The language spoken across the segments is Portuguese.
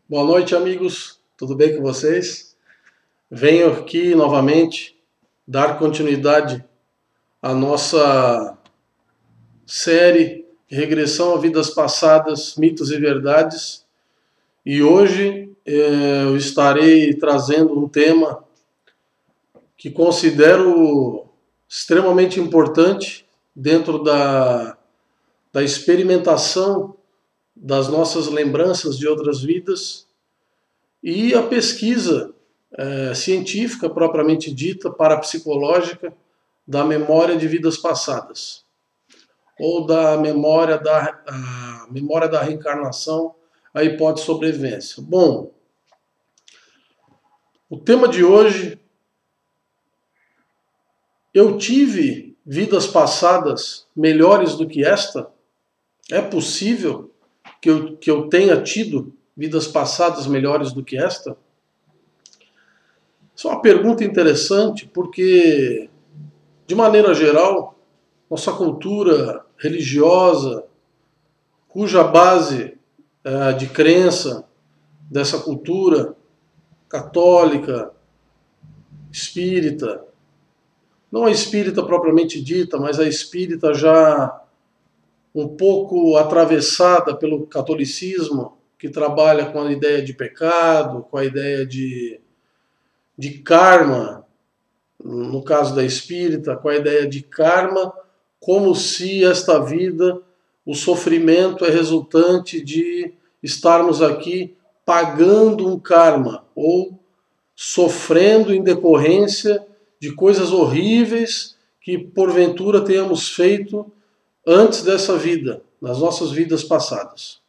Boa noite, amigos. Tudo bem com vocês? Venho aqui novamente dar continuidade à nossa série Regressão a Vidas Passadas, Mitos e Verdades. E hoje eu estarei trazendo um tema que considero extremamente importante dentro da experimentação das nossas lembranças de outras vidas e a pesquisa científica propriamente dita, parapsicológica, da memória de vidas passadas, ou da memória da reencarnação, a hipótese de sobrevivência. Bom, o tema de hoje, eu tive vidas passadas melhores do que esta? É possível que eu tenha tido vidas passadas melhores do que esta? Isso é uma pergunta interessante porque, de maneira geral, nossa cultura religiosa, cuja base de crença dessa cultura católica, espírita, não a espírita propriamente dita, mas a espírita já um pouco atravessada pelo catolicismo, que trabalha com a ideia de pecado, com a ideia de karma, no caso da espírita, com a ideia de karma, como se esta vida, o sofrimento é resultante de estarmos aqui pagando um karma, ou sofrendo em decorrência de coisas horríveis que porventura tenhamos feito antes dessa vida, nas nossas vidas passadas.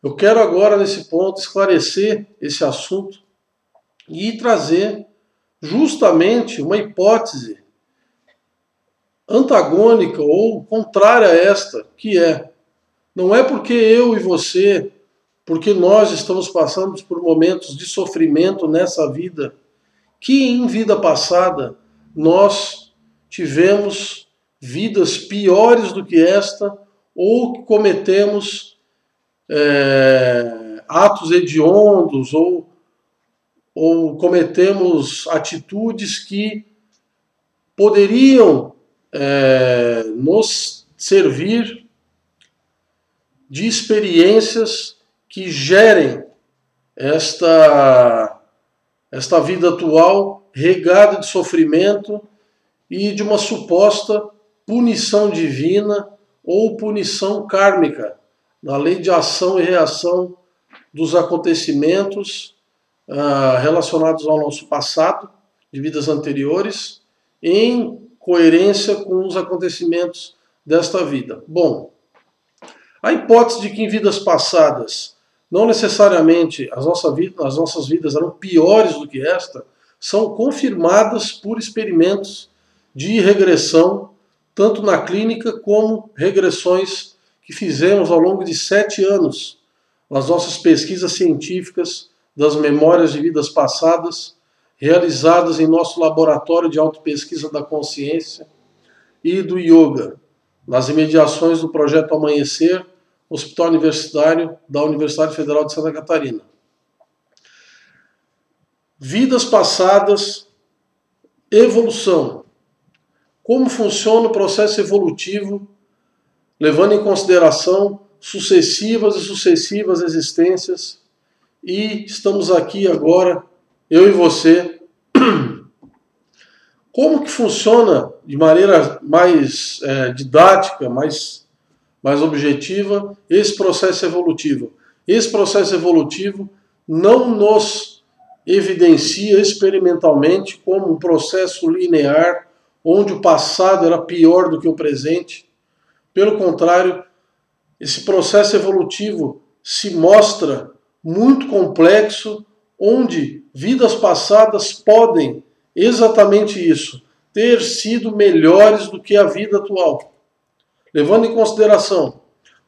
Eu quero agora, nesse ponto, esclarecer esse assunto e trazer justamente uma hipótese antagônica ou contrária a esta, que não é porque eu e você, porque nós estamos passando por momentos de sofrimento nessa vida, que em vida passada nós tivemos vidas piores do que esta, ou que cometemos atos hediondos, ou cometemos atitudes que poderiam nos servir de experiências que gerem esta vida atual regada de sofrimento e de uma suposta punição divina ou punição kármica, na lei de ação e reação dos acontecimentos relacionados ao nosso passado, de vidas anteriores, em coerência com os acontecimentos desta vida. Bom, a hipótese de que em vidas passadas, não necessariamente as nossas vidas eram piores do que esta, são confirmadas por experimentos de regressão, tanto na clínica como regressões que fizemos ao longo de 7 anos nas nossas pesquisas científicas das memórias de vidas passadas, realizadas em nosso laboratório de autopesquisa da consciência e do yoga, nas imediações do Projeto Amanhecer, Hospital Universitário da Universidade Federal de Santa Catarina. Vidas passadas, evolução. Como funciona o processo evolutivo, levando em consideração sucessivas existências, e estamos aqui agora, eu e você. Como que funciona de maneira mais didática, mais objetiva, esse processo evolutivo? Esse processo evolutivo não nos evidencia experimentalmente como um processo linear, onde o passado era pior do que o presente. Pelo contrário, esse processo evolutivo se mostra muito complexo, onde vidas passadas podem, exatamente isso, ter sido melhores do que a vida atual. Levando em consideração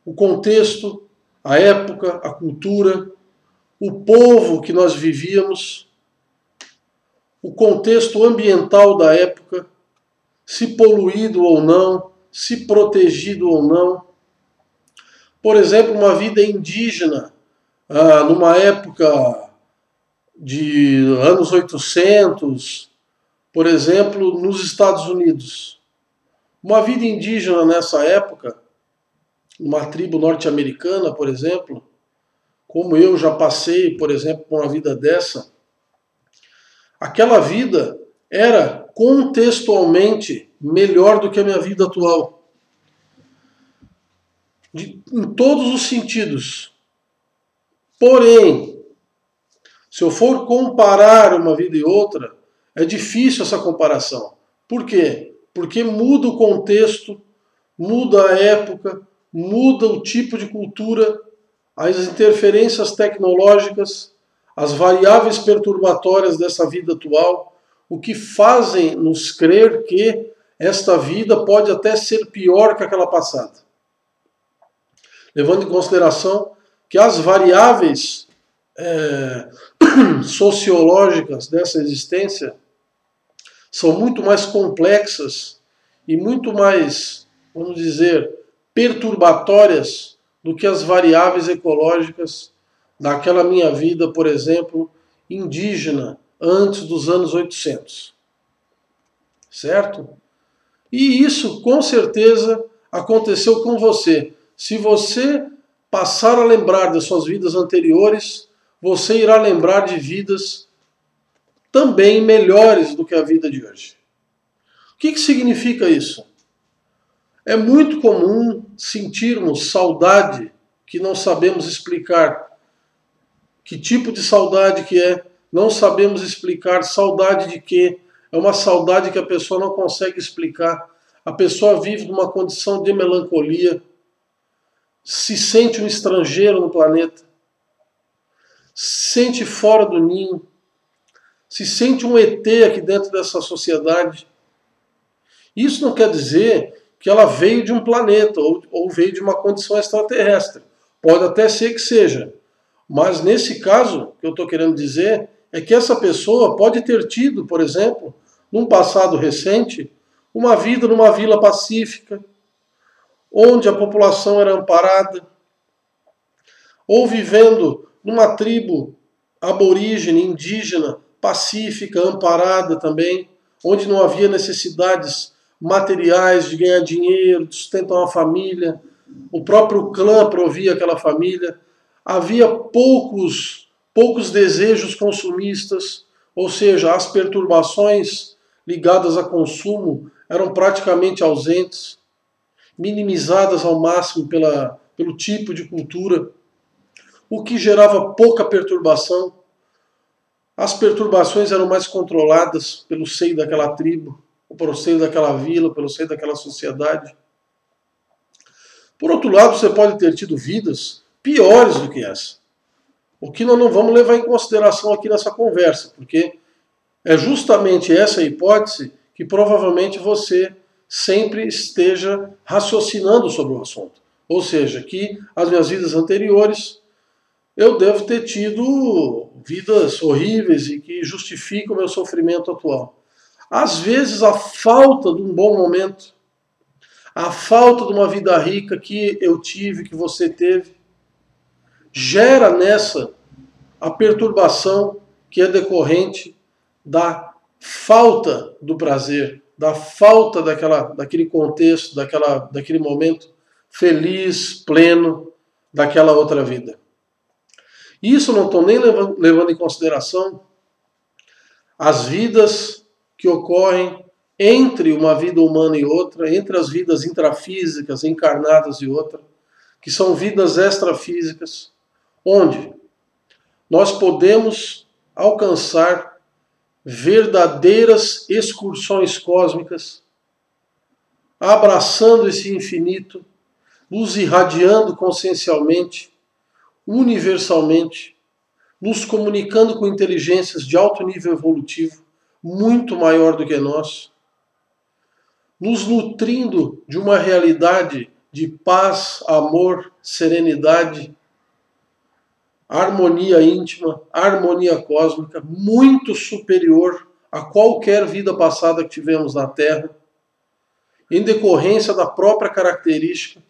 o contexto, a época, a cultura, o povo que nós vivíamos, o contexto ambiental da época, se poluído ou não, se protegido ou não. Por exemplo, uma vida indígena numa época de anos 800, por exemplo, nos Estados Unidos. Uma vida indígena nessa época, uma tribo norte-americana, por exemplo, como eu já passei, por exemplo, por uma vida dessa, aquela vida era contextualmente melhor do que a minha vida atual. Em todos os sentidos. Porém, se eu for comparar uma vida e outra, é difícil essa comparação. Por quê? Porque muda o contexto, muda a época, muda o tipo de cultura, as interferências tecnológicas, as variáveis perturbatórias dessa vida atual, o que fazem nos crer que esta vida pode até ser pior que aquela passada. Levando em consideração que as variáveis sociológicas dessa existência são muito mais complexas e muito mais, vamos dizer, perturbatórias do que as variáveis ecológicas daquela minha vida, por exemplo, indígena, antes dos anos 800. Certo? E isso, com certeza, aconteceu com você. Se você passar a lembrar das suas vidas anteriores, você irá lembrar de vidas também melhores do que a vida de hoje. O que significa isso? É muito comum sentirmos saudade que não sabemos explicar. Que tipo de saudade que é? Não sabemos explicar. Saudade de quê? É uma saudade que a pessoa não consegue explicar. A pessoa vive numa condição de melancolia, se sente um estrangeiro no planeta, se sente fora do ninho, se sente um ET aqui dentro dessa sociedade. Isso não quer dizer que ela veio de um planeta ou veio de uma condição extraterrestre. Pode até ser que seja. Mas nesse caso, o que eu estou querendo dizer é que essa pessoa pode ter tido, por exemplo, num passado recente, uma vida numa vila pacífica, onde a população era amparada, ou vivendo numa tribo aborígene, indígena, pacífica, amparada também, onde não havia necessidades materiais de ganhar dinheiro, de sustentar uma família, o próprio clã provia aquela família, havia poucos desejos consumistas, ou seja, as perturbações ligadas a consumo eram praticamente ausentes, minimizadas ao máximo pelo tipo de cultura, o que gerava pouca perturbação. As perturbações eram mais controladas pelo seio daquela tribo, pelo seio daquela vila, pelo seio daquela sociedade. Por outro lado, você pode ter tido vidas piores do que essa. O que nós não vamos levar em consideração aqui nessa conversa, porque é justamente essa hipótese que provavelmente você sempre esteja raciocinando sobre o assunto. Ou seja, que as minhas vidas anteriores eu devo ter tido vidas horríveis e que justificam o meu sofrimento atual. Às vezes a falta de um bom momento, a falta de uma vida rica que eu tive, que você teve, gera nessa a perturbação que é decorrente da falta do prazer, da falta daquele contexto, daquele momento feliz, pleno, daquela outra vida. Isso não estou nem levando em consideração as vidas que ocorrem entre uma vida humana e outra, entre as vidas intrafísicas, encarnadas e outra, que são vidas extrafísicas, onde nós podemos alcançar verdadeiras excursões cósmicas, abraçando esse infinito, nos irradiando consciencialmente, universalmente, nos comunicando com inteligências de alto nível evolutivo, muito maior do que nós, nos nutrindo de uma realidade de paz, amor, serenidade, harmonia íntima, harmonia cósmica, muito superior a qualquer vida passada que tivemos na Terra, em decorrência da própria característica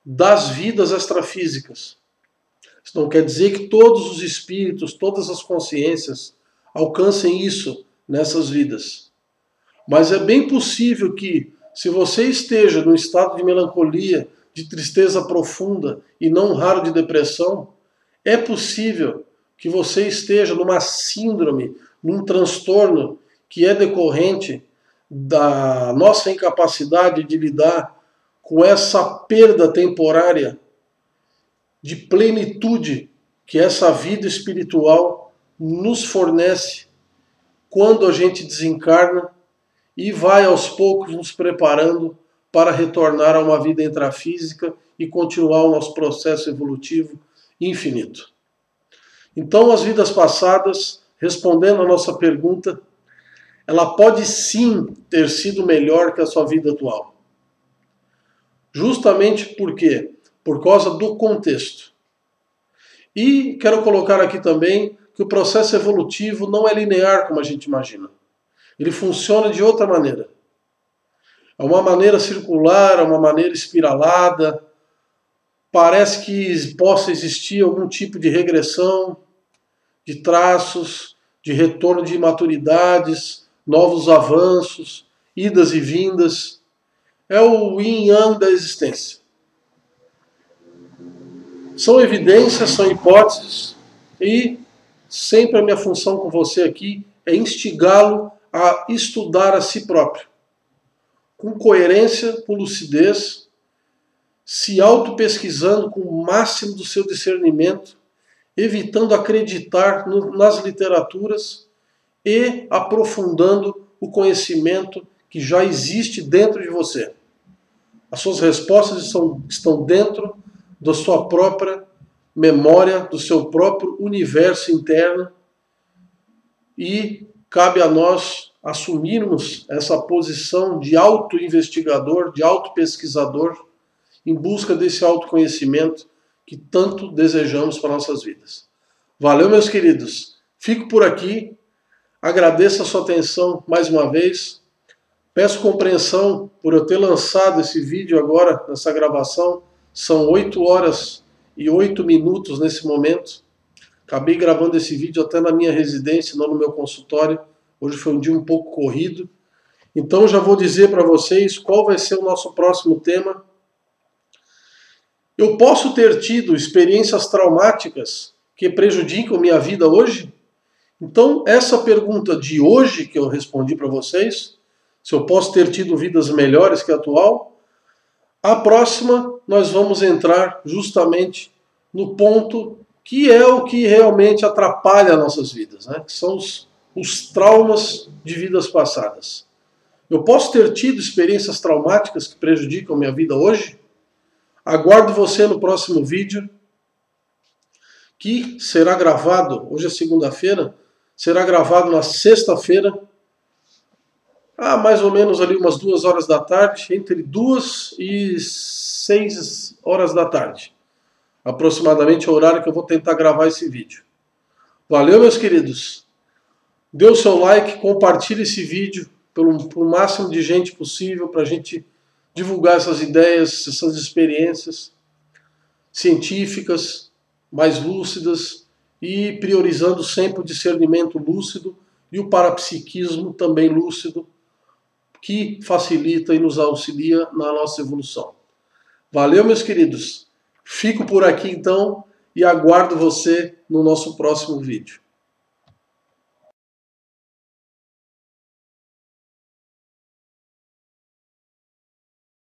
das vidas extrafísicas. Isso não quer dizer que todos os espíritos, todas as consciências alcancem isso nessas vidas. Mas é bem possível que, se você esteja num estado de melancolia, de tristeza profunda e não raro de depressão, é possível que você esteja numa síndrome, num transtorno que é decorrente da nossa incapacidade de lidar com essa perda temporária de plenitude que essa vida espiritual nos fornece quando a gente desencarna e vai aos poucos nos preparando para retornar a uma vida intrafísica e continuar o nosso processo evolutivo infinito. Então, as vidas passadas, respondendo a nossa pergunta, ela pode sim ter sido melhor que a sua vida atual. Justamente por quê? Por causa do contexto. E quero colocar aqui também que o processo evolutivo não é linear como a gente imagina. Ele funciona de outra maneira. É uma maneira circular, é uma maneira espiralada. Parece que possa existir algum tipo de regressão, de traços, de retorno de imaturidades, novos avanços, idas e vindas. É o yin yang da existência. São evidências, são hipóteses, e sempre a minha função com você aqui é instigá-lo a estudar a si próprio, com coerência, com lucidez, se auto-pesquisando com o máximo do seu discernimento, evitando acreditar nas literaturas e aprofundando o conhecimento que já existe dentro de você. As suas respostas estão dentro da sua própria memória, do seu próprio universo interno, e cabe a nós assumirmos essa posição de auto-investigador, de auto-pesquisador, em busca desse autoconhecimento que tanto desejamos para nossas vidas. Valeu, meus queridos. Fico por aqui. Agradeço a sua atenção mais uma vez. Peço compreensão por eu ter lançado esse vídeo agora, nessa gravação. São 8 horas e 8 minutos nesse momento. Acabei gravando esse vídeo até na minha residência, não no meu consultório. Hoje foi um dia um pouco corrido. Então já vou dizer para vocês qual vai ser o nosso próximo tema. Eu posso ter tido experiências traumáticas que prejudicam minha vida hoje? Então, essa pergunta de hoje que eu respondi para vocês, se eu posso ter tido vidas melhores que a atual, a próxima nós vamos entrar justamente no ponto que é o que realmente atrapalha nossas vidas, né? Que são os traumas de vidas passadas. Eu posso ter tido experiências traumáticas que prejudicam minha vida hoje? Aguardo você no próximo vídeo, que será gravado, hoje é segunda-feira, será gravado na sexta-feira, mais ou menos ali umas 2 horas da tarde, entre 2 e 6 horas da tarde. Aproximadamente o horário que eu vou tentar gravar esse vídeo. Valeu, meus queridos. Dê o seu like, compartilhe esse vídeo pro máximo de gente possível para a gente divulgar essas ideias, essas experiências científicas, mais lúcidas, e priorizando sempre o discernimento lúcido e o parapsiquismo também lúcido, que facilita e nos auxilia na nossa evolução. Valeu, meus queridos. Fico por aqui então e aguardo você no nosso próximo vídeo.